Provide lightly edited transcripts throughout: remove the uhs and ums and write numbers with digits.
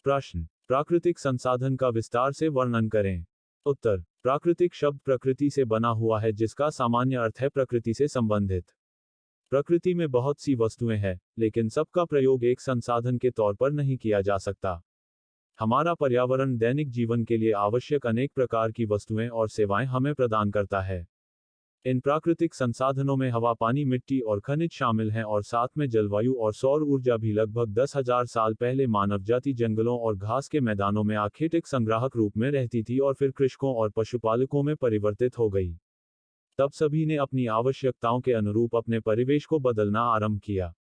प्रश्न, प्राकृतिक संसाधन का विस्तार से वर्णन करें। उत्तर, प्राकृतिक शब्द प्रकृति से बना हुआ है जिसका सामान्य अर्थ है प्रकृति से संबंधित। प्रकृति में बहुत सी वस्तुएं हैं, लेकिन सबका प्रयोग एक संसाधन के तौर पर नहीं किया जा सकता। हमारा पर्यावरण दैनिक जीवन के लिए आवश्यक अनेक प्रकार की वस्तुएं और सेवाएं हमें प्रदान करता है। इन प्राकृतिक संसाधनों में हवा, पानी, मिट्टी और खनिज शामिल हैं और साथ में जलवायु और सौर ऊर्जा भी। लगभग 10,000 साल पहले मानवजाति जंगलों और घास के मैदानों में आखेटिक संग्राहक रूप में रहती थी और फिर कृषकों और पशुपालकों में परिवर्तित हो गई। तब सभी ने अपनी आवश्यकताओं के अनुरूप अपने परिवेश को बदलना आरंभ किया।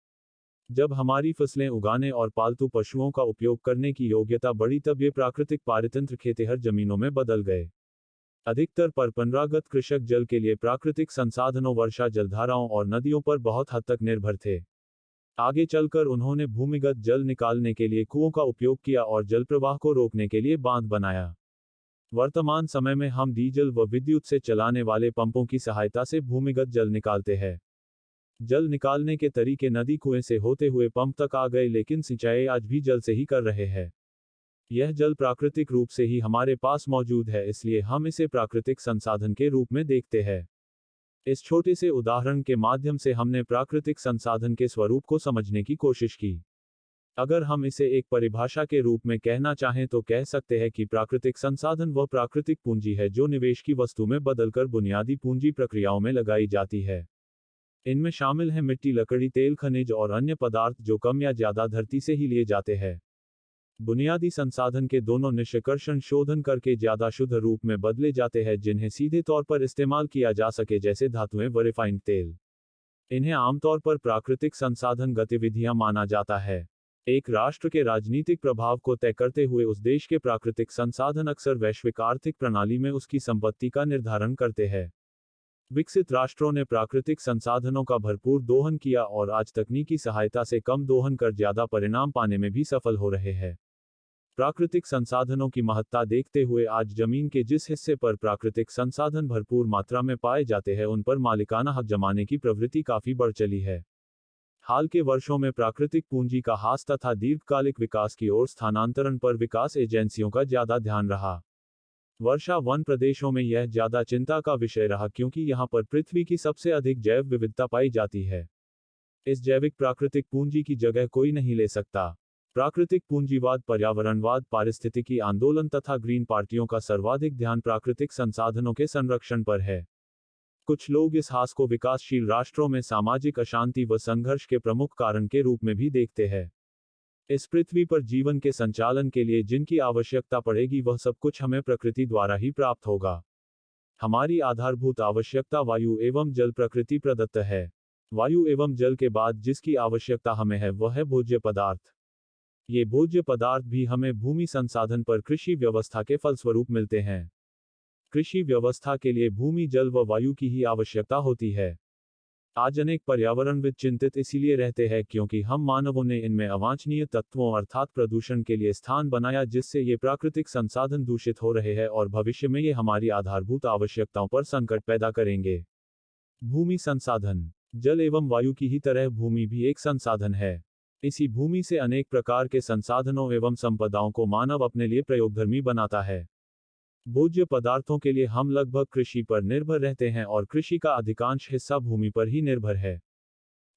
जब हमारी फसलें उगाने और पालतू पशुओं का उपयोग करने की योग्यता बढ़ी तब ये प्राकृतिक पारितंत्र खेतिहर जमीनों में बदल गए। अधिकतर परंपरागत कृषक जल के लिए प्राकृतिक संसाधनों, वर्षा जलधाराओं और नदियों पर बहुत हद तक निर्भर थे। आगे चलकर उन्होंने भूमिगत जल निकालने के लिए कुओं का उपयोग किया और जल प्रवाह को रोकने के लिए बांध बनाया। वर्तमान समय में हम डीजल व विद्युत से चलाने वाले पंपों की सहायता से भूमिगत जल निकालते हैं। जल निकालने के तरीके नदी, कुएं से होते हुए पंप तक आ गए, लेकिन सिंचाई आज भी जल से ही कर रहे हैं। यह जल प्राकृतिक रूप से ही हमारे पास मौजूद है, इसलिए हम इसे प्राकृतिक संसाधन के रूप में देखते हैं। इस छोटे से उदाहरण के माध्यम से हमने प्राकृतिक संसाधन के स्वरूप को समझने की कोशिश की। अगर हम इसे एक परिभाषा के रूप में कहना चाहें तो कह सकते हैं कि प्राकृतिक संसाधन वह प्राकृतिक पूंजी है जो निवेश की वस्तु में बदलकर बुनियादी पूंजी प्रक्रियाओं में लगाई जाती है। इनमें शामिल हैं मिट्टी, लकड़ी, तेल, खनिज और अन्य पदार्थ जो कम या ज्यादा धरती से ही लिए जाते हैं। बुनियादी संसाधन के दोनों निष्कर्षण शोधन करके ज्यादा शुद्ध रूप में बदले जाते हैं जिन्हें सीधे तौर पर इस्तेमाल किया जा सके, जैसे धातुएं व रिफाइंड तेल। इन्हें आमतौर पर प्राकृतिक संसाधन गतिविधियां माना जाता है। एक राष्ट्र के राजनीतिक प्रभाव को तय करते हुए उस देश के प्राकृतिक संसाधन अक्सर वैश्विक आर्थिक प्रणाली में उसकी संपत्ति का निर्धारण करते हैं। विकसित राष्ट्रों ने प्राकृतिक संसाधनों का भरपूर दोहन किया और आज तकनीकी सहायता से कम दोहन कर ज्यादा परिणाम पाने में भी सफल हो रहे हैं। प्राकृतिक संसाधनों की महत्ता देखते हुए आज जमीन के जिस हिस्से पर प्राकृतिक संसाधन भरपूर मात्रा में पाए जाते हैं उन पर मालिकाना हक जमाने की प्रवृत्ति काफी बढ़ चली है। हाल के वर्षों में प्राकृतिक पूंजी का ह्रास तथा दीर्घकालिक विकास की ओर स्थानांतरण पर विकास एजेंसियों का ज्यादा ध्यान रहा। वर्षा वन प्रदेशों में यह ज्यादा चिंता का विषय रहा क्योंकि यहां पर पृथ्वी की सबसे अधिक जैव विविधता पाई जाती है। इस जैविक प्राकृतिक पूंजी की जगह कोई नहीं ले सकता। प्राकृतिक पूंजीवाद, पर्यावरणवाद, पारिस्थितिकी आंदोलन तथा ग्रीन पार्टियों का सर्वाधिक ध्यान प्राकृतिक संसाधनों के संरक्षण पर है। कुछ लोग इस ह्रास को विकासशील राष्ट्रों में सामाजिक अशांति व संघर्ष के प्रमुख कारण के रूप में भी देखते हैं। इस पृथ्वी पर जीवन के संचालन के लिए जिनकी आवश्यकता पड़ेगी वह सब कुछ हमें प्रकृति द्वारा ही प्राप्त होगा। हमारी आधारभूत आवश्यकता वायु एवं जल प्रकृति प्रदत्त है। वायु एवं जल के बाद जिसकी आवश्यकता हमें है वह है भोज्य पदार्थ। ये भोज्य पदार्थ भी हमें भूमि संसाधन पर कृषि व्यवस्था के फलस्वरूप मिलते हैं। कृषि व्यवस्था के लिए भूमि, जल व वायु की ही आवश्यकता होती है। आज अनेक पर्यावरणविद चिंतित इसीलिए रहते हैं क्योंकि हम मानवों ने इनमें अवांछनीय तत्वों अर्थात प्रदूषण के लिए स्थान बनाया जिससे ये प्राकृतिक संसाधन दूषित हो रहे हैं और भविष्य में ये हमारी आधारभूत आवश्यकताओं पर संकट पैदा करेंगे। भूमि संसाधन, जल एवं वायु की ही तरह भूमि भी एक संसाधन है। इसी भूमि से अनेक प्रकार के संसाधनों एवं संपदाओं को मानव अपने लिए प्रयोगधर्मी बनाता है। भोज्य पदार्थों के लिए हम लगभग कृषि पर निर्भर रहते हैं और कृषि का अधिकांश हिस्सा भूमि पर ही निर्भर है।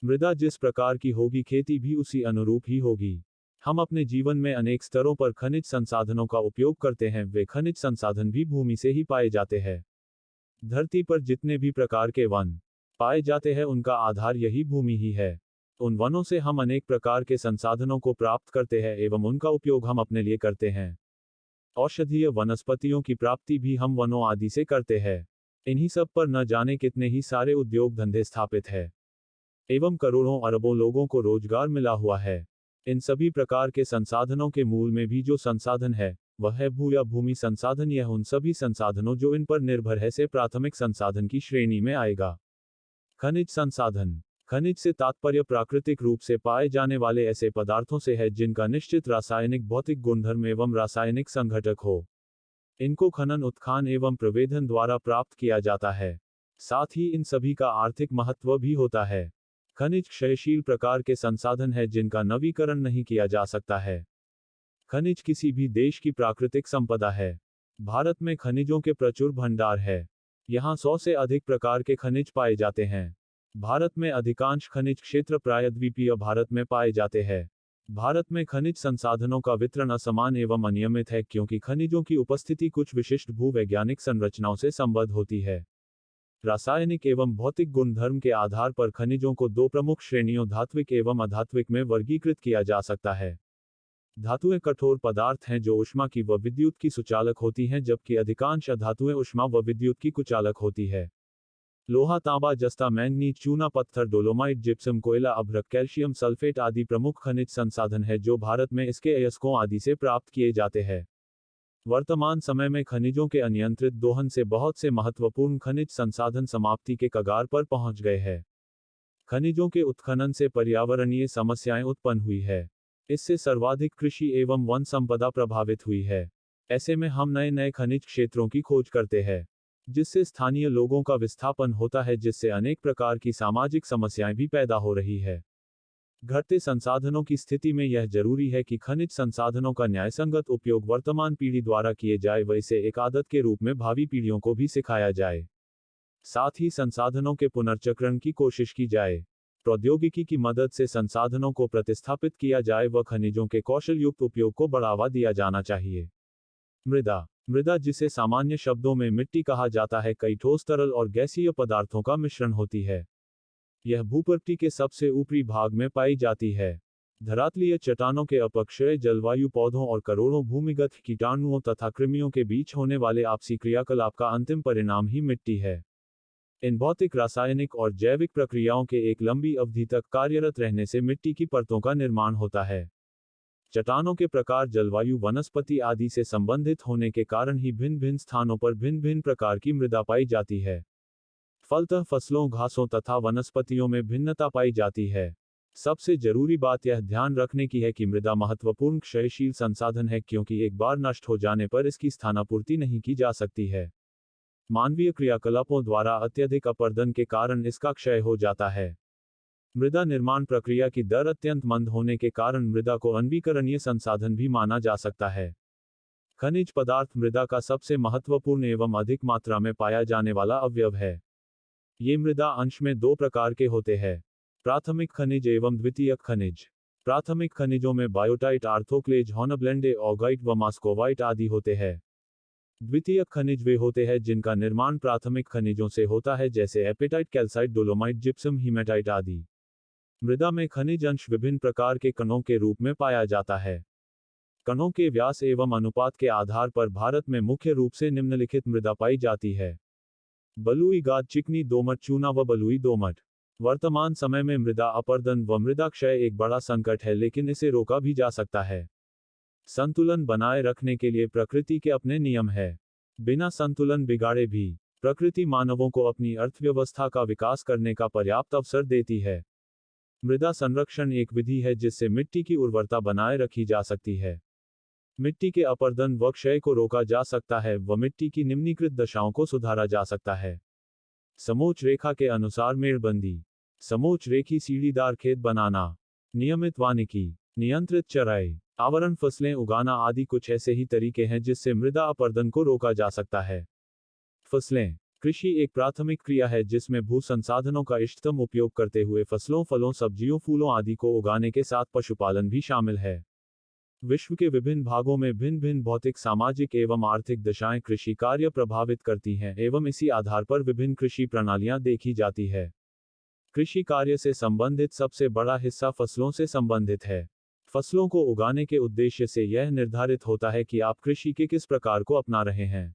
मृदा जिस प्रकार की होगी खेती भी उसी अनुरूप ही होगी। हम अपने जीवन में अनेक स्तरों पर खनिज संसाधनों का उपयोग करते हैं, वे खनिज संसाधन भी भूमि से ही पाए जाते हैं। धरती पर जितने भी प्रकार के वन पाए जाते हैं उनका आधार यही भूमि ही है। उन वनों से हम अनेक प्रकार के संसाधनों को प्राप्त करते हैं एवं उनका उपयोग हम अपने लिए करते हैं। औषधीय वनस्पतियों की प्राप्ति भी हम वनों आदि से करते हैं। इन्हीं सब पर न जाने कितने ही सारे उद्योग धंधे स्थापित है एवं करोड़ों अरबों लोगों को रोजगार मिला हुआ है। इन सभी प्रकार के संसाधनों के मूल में भी जो संसाधन है वह है भू या भूमि संसाधन। यह उन सभी संसाधनों जो इन पर निर्भर है से प्राथमिक संसाधन की श्रेणी में आएगा। खनिज संसाधन, खनिज से तात्पर्य प्राकृतिक रूप से पाए जाने वाले ऐसे पदार्थों से है जिनका निश्चित रासायनिक, भौतिक गुणधर्म एवं रासायनिक संघटक हो। इनको खनन, उत्खनन एवं प्रवेधन द्वारा प्राप्त किया जाता है। साथ ही इन सभी का आर्थिक महत्व भी होता है। खनिज क्षयशील प्रकार के संसाधन है जिनका नवीकरण नहीं किया जा सकता है। खनिज किसी भी देश की प्राकृतिक संपदा है। भारत में खनिजों के प्रचुर भंडार है। यहाँ 100 से अधिक प्रकार के खनिज पाए जाते हैं। भारत में अधिकांश खनिज क्षेत्र प्रायद्वीपीय भारत में पाए जाते हैं। भारत में खनिज संसाधनों का वितरण असमान एवं अनियमित है क्योंकि खनिजों की उपस्थिति कुछ विशिष्ट भूवैज्ञानिक संरचनाओं से संबद्ध होती है। रासायनिक एवं भौतिक गुणधर्म के आधार पर खनिजों को दो प्रमुख श्रेणियों धात्विक एवं अधात्विक में वर्गीकृत किया जा सकता है। धातुएं कठोर पदार्थ हैं जो ऊष्मा की व विद्युत की सुचालक होती हैं, जबकि अधिकांश अधातुएं ऊष्मा व विद्युत की कुचालक होती है। लोहा, तांबा, जस्ता, मैंगनीज, चूना पत्थर, डोलोमाइट, जिप्सम, कोयला, अभ्रक, कैल्शियम सल्फेट आदि प्रमुख खनिज संसाधन है जो भारत में इसके अयस्कों आदि से प्राप्त किए जाते हैं। वर्तमान समय में खनिजों के अनियंत्रित दोहन से बहुत से महत्वपूर्ण खनिज संसाधन समाप्ति के कगार पर पहुंच गए हैं। खनिजों के उत्खनन से पर्यावरणीय समस्याएं उत्पन्न हुई है। इससे सर्वाधिक कृषि एवं वन संपदा प्रभावित हुई है। ऐसे में हम नए नए खनिज क्षेत्रों की खोज करते हैं, जिससे स्थानीय लोगों का विस्थापन होता है, जिससे अनेक प्रकार की सामाजिक समस्याएं भी पैदा हो रही है। घटते संसाधनों की स्थिति में यह जरूरी है कि खनिज संसाधनों का न्यायसंगत उपयोग वर्तमान पीढ़ी द्वारा किए जाए व इसे एक आदत के रूप में भावी पीढ़ियों को भी सिखाया जाए। साथ ही संसाधनों के पुनर्चक्रण की कोशिश की जाए। प्रौद्योगिकी की मदद से संसाधनों को प्रतिस्थापित किया जाए व खनिजों के कौशल युक्त उपयोग को बढ़ावा दिया जाना चाहिए। मृदा, जिसे सामान्य शब्दों में मिट्टी कहा जाता है, कई ठोस, तरल और गैसीय पदार्थों का मिश्रण होती है। यह भूपृथ्वी के सबसे ऊपरी भाग में पाई जाती है। धरातलीय चट्टानों के अपक्षय जलवायु, पौधों और करोड़ों भूमिगत कीटाणुओं तथा कृमियों के बीच होने वाले आपसी क्रियाकलाप का अंतिम परिणाम ही मिट्टी है। इन भौतिक, रासायनिक और जैविक प्रक्रियाओं के एक लंबी अवधि तक कार्यरत रहने से मिट्टी की परतों का निर्माण होता है। चट्टानों के प्रकार, जलवायु, वनस्पति आदि से संबंधित होने के कारण ही भिन्न भिन्न स्थानों पर भिन्न भिन्न प्रकार की मृदा पाई जाती है। फलतः फसलों, घासों तथा वनस्पतियों में भिन्नता पाई जाती है। सबसे जरूरी बात यह ध्यान रखने की है कि मृदा महत्वपूर्ण क्षयशील संसाधन है, क्योंकि एक बार नष्ट हो जाने पर इसकी स्थानापूर्ति नहीं की जा सकती है। मानवीय क्रियाकलापों द्वारा अत्यधिक अपरदन के कारण इसका क्षय हो जाता है। मृदा निर्माण प्रक्रिया की दर अत्यंत मंद होने के कारण मृदा को अनवीकरणीय संसाधन भी माना जा सकता है। खनिज पदार्थ मृदा का सबसे महत्वपूर्ण एवं अधिक मात्रा में पाया जाने वाला अवयव है। ये मृदा अंश में दो प्रकार के होते हैं, प्राथमिक खनिज एवं द्वितीयक खनिज। प्राथमिक खनिजों में बायोटाइट, आर्थोक्लेज, हॉर्नब्लेंडे, ऑगाइट व मास्कोवाइट आदि होते हैं। द्वितीयक खनिज वे होते हैं जिनका निर्माण प्राथमिक खनिजों से होता है, जैसे एपेटाइट, कैल्साइट, डोलोमाइट, जिप्सम, हीमेटाइट आदि। मृदा में खनिज अंश विभिन्न प्रकार के कणों के रूप में पाया जाता है। कणों के व्यास एवं अनुपात के आधार पर भारत में मुख्य रूप से निम्नलिखित मृदा पाई जाती है: बलुई, गाद, चिकनी, दोमट, चूना व बलुई दोमट। वर्तमान समय में मृदा अपरदन व मृदा क्षय एक बड़ा संकट है, लेकिन इसे रोका भी जा सकता है। संतुलन बनाए रखने के लिए प्रकृति के अपने नियम है। बिना संतुलन बिगाड़े भी प्रकृति मानवों को अपनी अर्थव्यवस्था का विकास करने का पर्याप्त अवसर देती है। मृदा संरक्षण एक विधि है जिससे मिट्टी की उर्वरता बनाए रखी जा सकती है। मिट्टी के अपरदन व क्षय को रोका जा सकता है व मिट्टी की निम्नीकृत दशाओं को सुधारा जा सकता है। समोच्च रेखा के अनुसार मेड़बंदी, समोच्च रेखी सीढ़ीदार खेत बनाना, नियमित वानिकी, नियंत्रित चराई, आवरण फसलें उगाना आदि कुछ ऐसे ही तरीके हैं जिससे मृदा अपरदन को रोका जा सकता है। फसलें, कृषि एक प्राथमिक क्रिया है जिसमें भू संसाधनों का इष्टतम उपयोग करते हुए फसलों, फलों, सब्जियों, फूलों आदि को उगाने के साथ पशुपालन भी शामिल है। विश्व के विभिन्न भागों में भिन्न भिन्न भौतिक, सामाजिक एवं आर्थिक दशाएं कृषि कार्य प्रभावित करती हैं एवं इसी आधार पर विभिन्न कृषि प्रणालियां देखी जाती है। कृषि कार्य से संबंधित सबसे बड़ा हिस्सा फसलों से संबंधित है। फसलों को उगाने के उद्देश्य से यह निर्धारित होता है कि आप कृषि के किस प्रकार को अपना रहे हैं।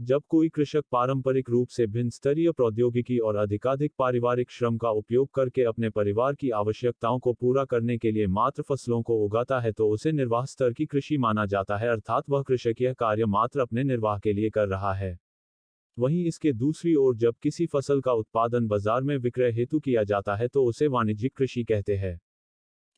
जब कोई कृषक पारंपरिक रूप से भिन्न स्तरीय प्रौद्योगिकी और अधिकाधिक पारिवारिक श्रम का उपयोग करके अपने परिवार की आवश्यकताओं को पूरा करने के लिए मात्र फसलों को उगाता है तो उसे निर्वाह स्तर की कृषि माना जाता है, अर्थात वह कृषक यह कार्य मात्र अपने निर्वाह के लिए कर रहा है। वहीं इसके दूसरी ओर जब किसी फसल का उत्पादन बाजार में विक्रय हेतु किया जाता है तो उसे वाणिज्यिक कृषि कहते हैं।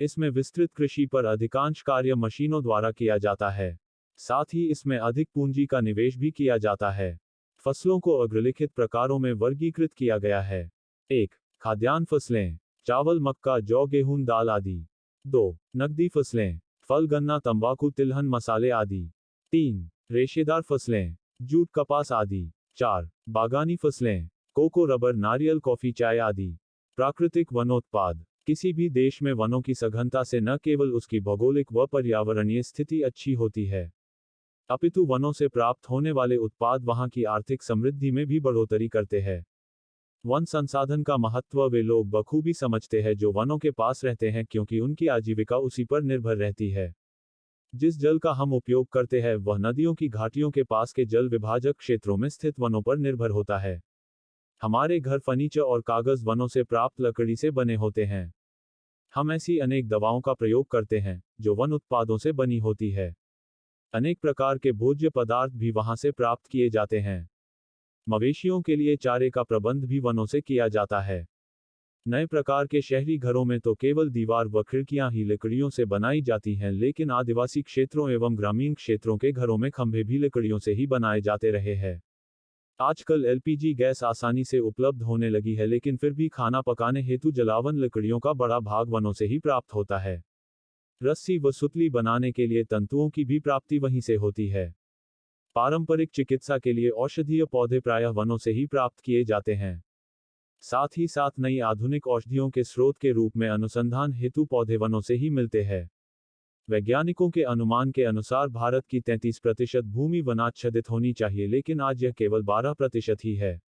इसमें विस्तृत कृषि पर अधिकांश कार्य मशीनों द्वारा किया जाता है। साथ ही इसमें अधिक पूंजी का निवेश भी किया जाता है। फसलों को अग्रलिखित प्रकारों में वर्गीकृत किया गया है: 1. खाद्यान्न फसलें, चावल, मक्का, जौ, गेहूं, दाल आदि। 2. नकदी फसलें, फल, गन्ना, तंबाकू, तिलहन, मसाले आदि। 3. रेशेदार फसलें, जूट, कपास आदि। 4. बागानी फसलें, कोको, रबर, नारियल, कॉफी, चाय आदि। प्राकृतिक वनोत्पाद, किसी भी देश में वनों की सघनता से न केवल उसकी भौगोलिक व पर्यावरणीय स्थिति अच्छी होती है, अपितु वनों से प्राप्त होने वाले उत्पाद वहां की आर्थिक समृद्धि में भी बढ़ोतरी करते हैं। वन संसाधन का महत्व वे लोग बखूबी समझते हैं जो वनों के पास रहते हैं, क्योंकि उनकी आजीविका उसी पर निर्भर रहती है। जिस जल का हम उपयोग करते हैं वह नदियों की घाटियों के पास के जल विभाजक क्षेत्रों में स्थित वनों पर निर्भर होता है। हमारे घर, फर्नीचर और कागज वनों से प्राप्त लकड़ी से बने होते हैं। हम ऐसी अनेक दवाओं का प्रयोग करते हैं जो वन उत्पादों से बनी होती है। अनेक प्रकार के भोज्य पदार्थ भी वहां से प्राप्त किए जाते हैं। मवेशियों के लिए चारे का प्रबंध भी वनों से किया जाता है। नए प्रकार के शहरी घरों में तो केवल दीवार व खिड़कियां ही लकड़ियों से बनाई जाती हैं, लेकिन आदिवासी क्षेत्रों एवं ग्रामीण क्षेत्रों के घरों में खंभे भी लकड़ियों से ही बनाए जाते रहे हैं। आजकल एलपीजी गैस आसानी से उपलब्ध होने लगी है, लेकिन फिर भी खाना पकाने हेतु जलावन लकड़ियों का बड़ा भाग वनों से ही प्राप्त होता है। रस्सी व सुतली बनाने के लिए तंतुओं की भी प्राप्ति वहीं से होती है। पारंपरिक चिकित्सा के लिए औषधीय पौधे प्रायः वनों से ही प्राप्त किए जाते हैं। साथ ही साथ नई आधुनिक औषधियों के स्रोत के रूप में अनुसंधान हेतु पौधे वनों से ही मिलते हैं। वैज्ञानिकों के अनुमान के अनुसार भारत की 33% भूमि वनाच्छादित होनी चाहिए, लेकिन आज यह केवल 12% ही है।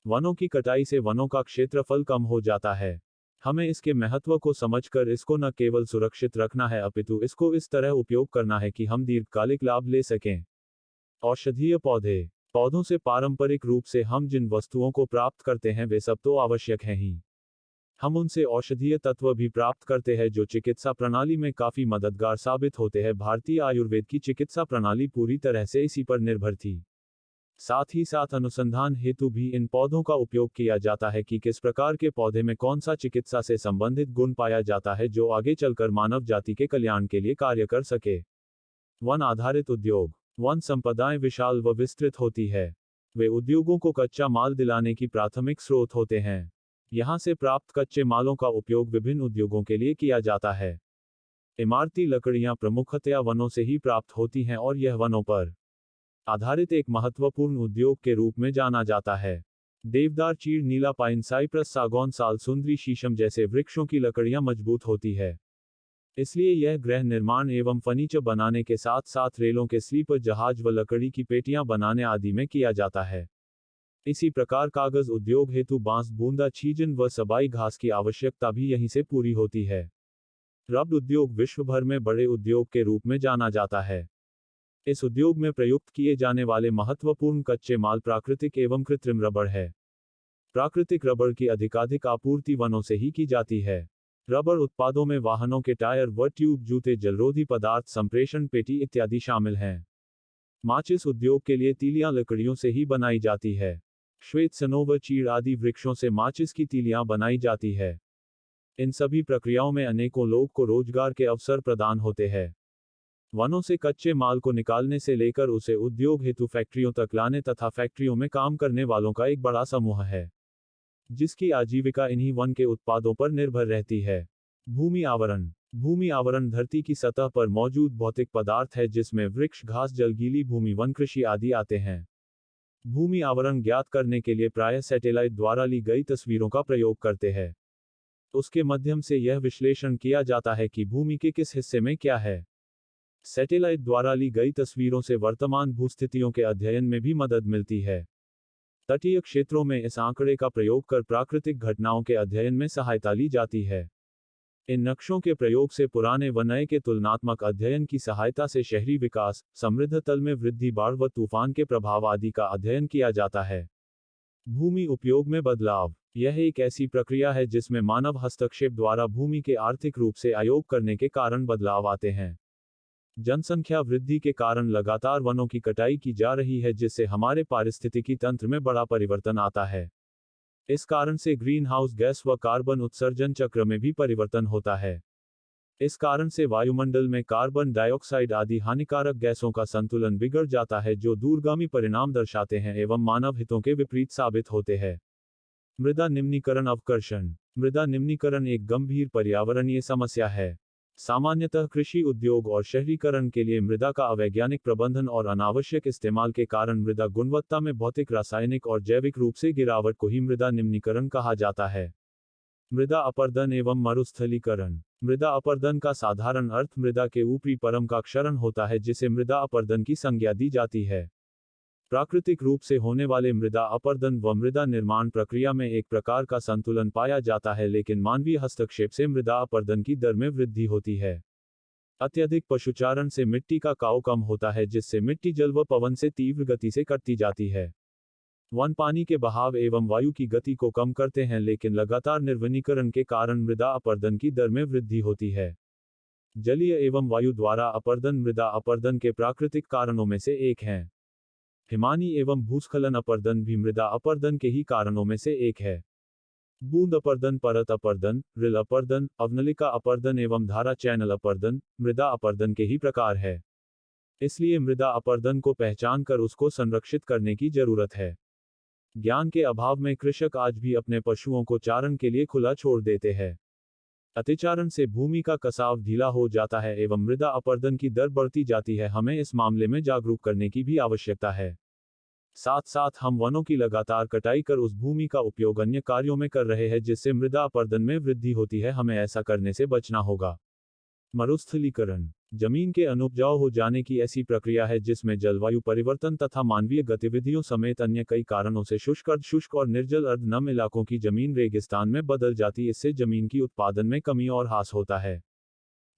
वनों की कटाई से वनों का क्षेत्रफल कम हो जाता है। हमें इसके महत्व को समझकर इसको न केवल सुरक्षित रखना है, अपितु इसको इस तरह उपयोग करना है कि हम दीर्घकालिक लाभ ले सकें। औषधीय पौधे, पौधों से पारंपरिक रूप से हम जिन वस्तुओं को प्राप्त करते हैं वे सब तो आवश्यक हैं ही, हम उनसे औषधीय तत्व भी प्राप्त करते हैं जो चिकित्सा प्रणाली में काफी मददगार साबित होते हैं। भारतीय आयुर्वेद की चिकित्सा प्रणाली पूरी तरह से इसी पर निर्भर थी। साथ ही साथ अनुसंधान हेतु भी इन पौधों का उपयोग किया जाता है कि किस प्रकार के पौधे में कौन सा चिकित्सा से संबंधित गुण पाया जाता है जो आगे चलकर मानव जाति के कल्याण के लिए कार्य कर सके। वन आधारित उद्योग, वन संपदाएं विशाल व विस्तृत होती है। वे उद्योगों को कच्चा माल दिलाने की प्राथमिक स्रोत होते हैं। यहां से प्राप्त कच्चे मालों का उपयोग विभिन्न उद्योगों के लिए किया जाता है। इमारती लकड़ियां प्रमुखतया वनों से ही प्राप्त होती हैं और यह वनों पर आधारित एक महत्वपूर्ण उद्योग के रूप में जाना जाता है। देवदार, चीड़, नीला पाइन, साइप्रस, सागौन, साल, सुंदरी, शीशम जैसे वृक्षों की लकड़ियां मजबूत होती है। इसलिए यह गृह निर्माण एवं फर्नीचर बनाने के साथ साथ रेलों के स्लीपर, जहाज व लकड़ी की पेटियां बनाने आदि में किया जाता है। इसी प्रकार कागज उद्योग हेतु बांस, बूंदा, छीजन व सबाई घास की आवश्यकता भी यहीं से पूरी होती है। रबर उद्योग विश्व भर में बड़े उद्योग के रूप में जाना जाता है। इस उद्योग में प्रयुक्त किए जाने वाले महत्वपूर्ण कच्चे माल प्राकृतिक एवं कृत्रिम रबर है। प्राकृतिक रबर की अधिकाधिक आपूर्ति वनों से ही की जाती है। रबर उत्पादों में वाहनों के टायर व ट्यूब, जूते, जलरोधी पदार्थ, संप्रेषण पेटी इत्यादि शामिल हैं। माचिस उद्योग के लिए तीलियां लकड़ियों से ही बनाई जाती है। श्वेत, सनोवर, चीड़ आदि वृक्षों से माचिस की तीलियां बनाई जाती है। इन सभी प्रक्रियाओं में अनेकों लोग को रोजगार के अवसर प्रदान होते हैं। वनों से कच्चे माल को निकालने से लेकर उसे उद्योग हेतु फैक्ट्रियों तक लाने तथा फैक्ट्रियों में काम करने वालों का एक बड़ा समूह है, जिसकी आजीविका इन्हीं वन के उत्पादों पर निर्भर रहती है। भूमि आवरण, भूमि आवरण धरती की सतह पर मौजूद भौतिक पदार्थ है जिसमें वृक्ष, घास, जलगीली भूमि, वन, कृषि आदि आते हैं। भूमि आवरण ज्ञात करने के लिए प्रायः सैटेलाइट द्वारा ली गई तस्वीरों का प्रयोग करते हैं। उसके माध्यम से यह विश्लेषण किया जाता है कि भूमि के किस हिस्से में क्या है। सैटेलाइट द्वारा ली गई तस्वीरों से वर्तमान भूस्थितियों के अध्ययन में भी मदद मिलती है। तटीय क्षेत्रों में इस आंकड़े का प्रयोग कर प्राकृतिक घटनाओं के अध्ययन में सहायता ली जाती है। इन नक्शों के प्रयोग से पुराने व नए के तुलनात्मक अध्ययन की सहायता से शहरी विकास, समृद्ध तल में वृद्धि, बाढ़ व तूफान के प्रभाव आदि का अध्ययन किया जाता है। भूमि उपयोग में बदलाव, यह एक ऐसी प्रक्रिया है जिसमें मानव हस्तक्षेप द्वारा भूमि के आर्थिक रूप से आयोग करने के कारण बदलाव आते हैं। जनसंख्या वृद्धि के कारण लगातार वनों की कटाई की जा रही है, जिससे हमारे पारिस्थितिकी तंत्र में बड़ा परिवर्तन आता है। इस कारण से ग्रीन हाउस गैस व कार्बन उत्सर्जन चक्र में भी परिवर्तन होता है। इस कारण से वायुमंडल में कार्बन डाइऑक्साइड आदि हानिकारक गैसों का संतुलन बिगड़ जाता है, जो दूरगामी परिणाम दर्शाते हैं एवं मानव हितों के विपरीत साबित होते हैं। मृदा निम्नीकरण अवकर्षण, मृदा निम्नीकरण एक गंभीर पर्यावरणीय समस्या है। सामान्यतः कृषि उद्योग और शहरीकरण के लिए मृदा का अवैज्ञानिक प्रबंधन और अनावश्यक इस्तेमाल के कारण मृदा गुणवत्ता में भौतिक, रासायनिक और जैविक रूप से गिरावट को ही मृदा निम्नीकरण कहा जाता है। मृदा अपरदन एवं मरुस्थलीकरण। मृदा अपरदन का साधारण अर्थ मृदा के ऊपरी परम का क्षरण होता है, जिसे मृदा अपरदन की संज्ञा दी जाती है। प्राकृतिक रूप से होने वाले मृदा अपरदन व मृदा निर्माण प्रक्रिया में एक प्रकार का संतुलन पाया जाता है, लेकिन मानवीय हस्तक्षेप से मृदा अपरदन की दर में वृद्धि होती है। अत्यधिक पशुचारण से मिट्टी का काव कम होता है, जिससे मिट्टी जल व पवन से तीव्र गति से कटती जाती है। वन पानी के बहाव एवं वायु की गति को कम करते हैं, लेकिन लगातार निर्वनीकरण के कारण मृदा अपरदन की दर में वृद्धि होती है। जलीय एवं वायु द्वारा अपरदन मृदा अपरदन के प्राकृतिक कारणों में से एक है। हिमानी एवं भूस्खलन अपरदन भी मृदा अपरदन के ही कारणों में से एक है। बूंद अपरदन, परत अपरदन, रिल अपरदन, अवनलिका अपरदन एवं धारा चैनल अपरदन मृदा अपरदन के ही प्रकार है। इसलिए मृदा अपरदन को पहचान कर उसको संरक्षित करने की जरूरत है। ज्ञान के अभाव में कृषक आज भी अपने पशुओं को चारण के लिए खुला छोड़ देते हैं। अतिचारण से भूमि का कसाव ढीला हो जाता है एवं मृदा अपरदन की दर बढ़ती जाती है। हमें इस मामले में जागरूक करने की भी आवश्यकता है। साथ साथ हम वनों की लगातार कटाई कर उस भूमि का उपयोग अन्य कार्यों में कर रहे हैं, जिससे मृदा अपरदन में वृद्धि होती है। हमें ऐसा करने से बचना होगा। मरुस्थलीकरण जमीन के अनुपजाऊ हो जाने की ऐसी प्रक्रिया है जिसमें जलवायु परिवर्तन तथा मानवीय गतिविधियों समेत अन्य कई कारणों से शुष्क और निर्जल अर्धनम इलाकों की जमीन रेगिस्तान में बदल जाती। इससे जमीन की उत्पादन में कमी और ह्रास होता है।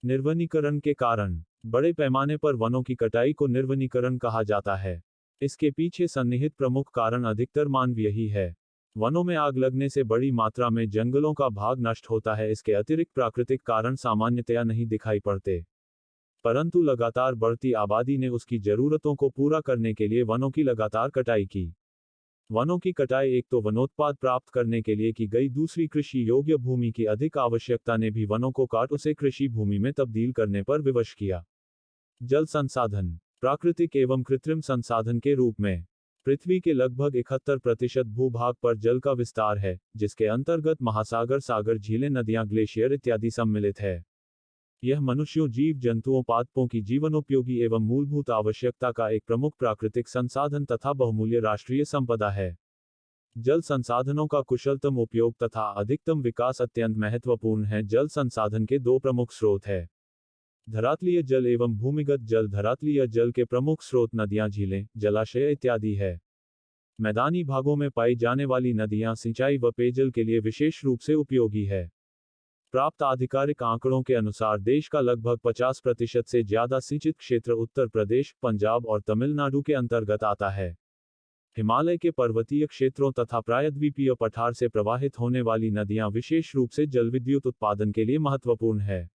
निर्वनीकरण के कारण बड़े पैमाने पर वनों की कटाई को निर्वनीकरण कहा जाता है। इसके पीछे सन्निहित प्रमुख कारण अधिकतर मानवीय ही है। वनों में आग लगने से बड़ी मात्रा में जंगलों का भाग नष्ट होता है। इसके अतिरिक्त प्राकृतिक कारण सामान्यतया नहीं दिखाई पड़ते, परंतु लगातार बढ़ती आबादी ने उसकी जरूरतों को पूरा करने के लिए वनों की लगातार कटाई की। वनों की कटाई एक तो वनोत्पाद प्राप्त करने के लिए की गई, दूसरी कृषि योग्य भूमि की अधिक आवश्यकता ने भी वनों को काट उसे कृषि भूमि में तब्दील करने पर विवश किया। जल संसाधन प्राकृतिक एवं कृत्रिम संसाधन के रूप में पृथ्वी के लगभग 71% भूभाग पर जल का विस्तार है, जिसके अंतर्गत महासागर, सागर, झीलें, नदियां, ग्लेशियर इत्यादि सम्मिलित है। यह मनुष्यों, जीव जंतुओं, पादपों की जीवनोपयोगी एवं मूलभूत आवश्यकता का एक प्रमुख प्राकृतिक संसाधन तथा बहुमूल्य राष्ट्रीय संपदा है। जल संसाधनों का कुशलतम उपयोग तथा अधिकतम विकास अत्यंत महत्वपूर्ण है। जल संसाधन के दो प्रमुख स्रोत है, धरातलीय जल एवं भूमिगत जल। धरातलीय जल के प्रमुख स्रोत नदियां, झीलें, जलाशय इत्यादि है। मैदानी भागों में पाई जाने वाली नदियां सिंचाई व पेयजल के लिए विशेष रूप से उपयोगी है। प्राप्त आधिकारिक आंकड़ों के अनुसार देश का लगभग 50% से ज्यादा सिंचित क्षेत्र उत्तर प्रदेश, पंजाब और तमिलनाडु के अंतर्गत आता है। हिमालय के पर्वतीय क्षेत्रों तथा प्रायद्वीपीय पठार से प्रवाहित होने वाली नदियां विशेष रूप से जलविद्युत उत्पादन के लिए महत्वपूर्ण है।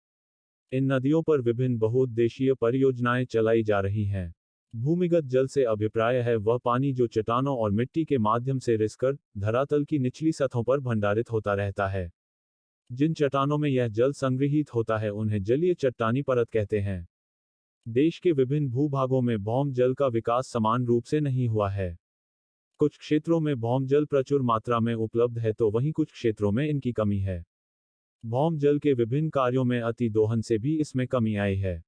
इन नदियों पर विभिन्न बहुउद्देशीय परियोजनाएं चलाई जा रही हैं। भूमिगत जल से अभिप्राय है वह पानी जो चट्टानों और मिट्टी के माध्यम से रिसकर धरातल की निचली सतहों पर भंडारित होता रहता है। जिन चट्टानों में यह जल संग्रहित होता है उन्हें जलीय चट्टानी परत कहते हैं। देश के विभिन्न भूभागों में भौम जल का विकास समान रूप से नहीं हुआ है। कुछ क्षेत्रों में भौम जल प्रचुर मात्रा में उपलब्ध है, तो वहीं कुछ क्षेत्रों में इनकी कमी है। भौम जल के विभिन्न कार्यों में अति दोहन से भी इसमें कमी आई है।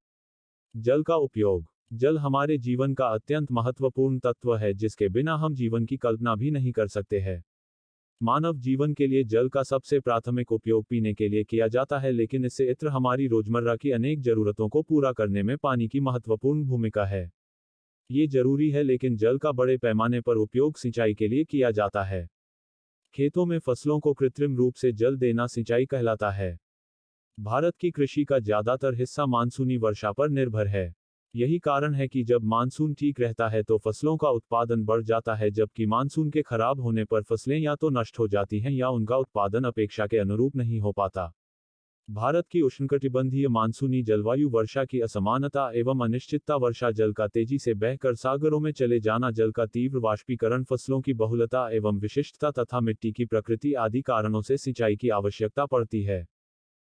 जल का उपयोग जल हमारे जीवन का अत्यंत महत्वपूर्ण तत्व है, जिसके बिना हम जीवन की कल्पना भी नहीं कर सकते हैं। मानव जीवन के लिए जल का सबसे प्राथमिक उपयोग पीने के लिए किया जाता है, लेकिन इससे इतर हमारी रोजमर्रा की अनेक जरूरतों को पूरा करने में पानी की महत्वपूर्ण भूमिका है। ये जरूरी है, लेकिन जल का बड़े पैमाने पर उपयोग सिंचाई के लिए किया जाता है। खेतों में फसलों को कृत्रिम रूप से जल देना सिंचाई कहलाता है। भारत की कृषि का ज्यादातर हिस्सा मानसूनी वर्षा पर निर्भर है। यही कारण है कि जब मानसून ठीक रहता है तो फसलों का उत्पादन बढ़ जाता है, जबकि मानसून के खराब होने पर फसलें या तो नष्ट हो जाती हैं या उनका उत्पादन अपेक्षा के अनुरूप नहीं हो पाता। भारत की उष्णकटिबंधीय मानसूनी जलवायु, वर्षा की असमानता एवं अनिश्चितता, वर्षा जल का तेजी से बहकर सागरों में चले जाना, जल का तीव्र वाष्पीकरण, फसलों की बहुलता एवं विशिष्टता तथा मिट्टी की प्रकृति आदि कारणों से सिंचाई की आवश्यकता पड़ती है।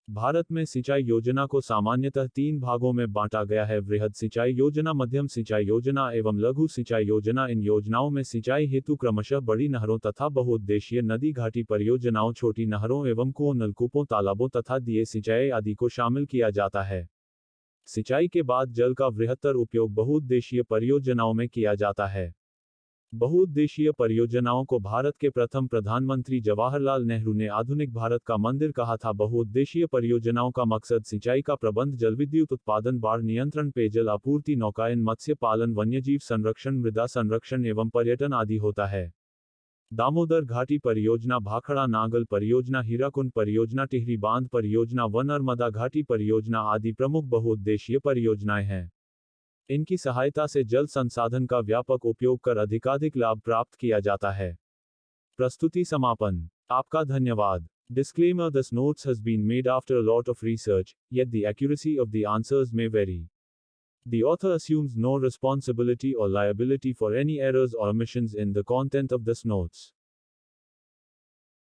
भारत में सिंचाई योजना को सामान्यतः 3 भागों में बांटा गया है: वृहद सिंचाई योजना, मध्यम सिंचाई योजना एवं लघु सिंचाई योजना। इन योजनाओं में सिंचाई हेतु क्रमशः बड़ी नहरों तथा बहुउद्देशीय नदी घाटी परियोजनाओं, छोटी नहरों एवं कुओं, नलकूपों, तालाबों तथा दिए सिंचाई आदि को शामिल किया जाता है। सिंचाई के बाद जल का वृहत्तर उपयोग बहुउद्देशीय परियोजनाओं में किया जाता है। बहुउद्देशीय परियोजनाओं को भारत के प्रथम प्रधानमंत्री जवाहरलाल नेहरू ने आधुनिक भारत का मंदिर कहा था। बहुउद्देशीय परियोजनाओं का मकसद सिंचाई का प्रबंध, जलविद्युत उत्पादन, बाढ़ नियंत्रण, पेयजल आपूर्ति, नौकायन, मत्स्य पालन, वन्यजीव संरक्षण, मृदा संरक्षण एवं पर्यटन आदि होता है। दामोदर घाटी परियोजना, भाखड़ा नागल परियोजना, हीराकुंड परियोजना, टिहरी बांध परियोजना व नर्मदा घाटी परियोजना आदि प्रमुख बहुउद्देशीय परियोजनाएं हैं। इनकी सहायता से जल संसाधन का व्यापक उपयोग कर अधिकाधिक लाभ प्राप्त किया जाता है। प्रस्तुति समापन। आपका धन्यवाद। Disclaimer: This notes has been made after a lot of research, yet the accuracy of the answers may vary. The author assumes no responsibility or liability for any errors or omissions in the content of this notes.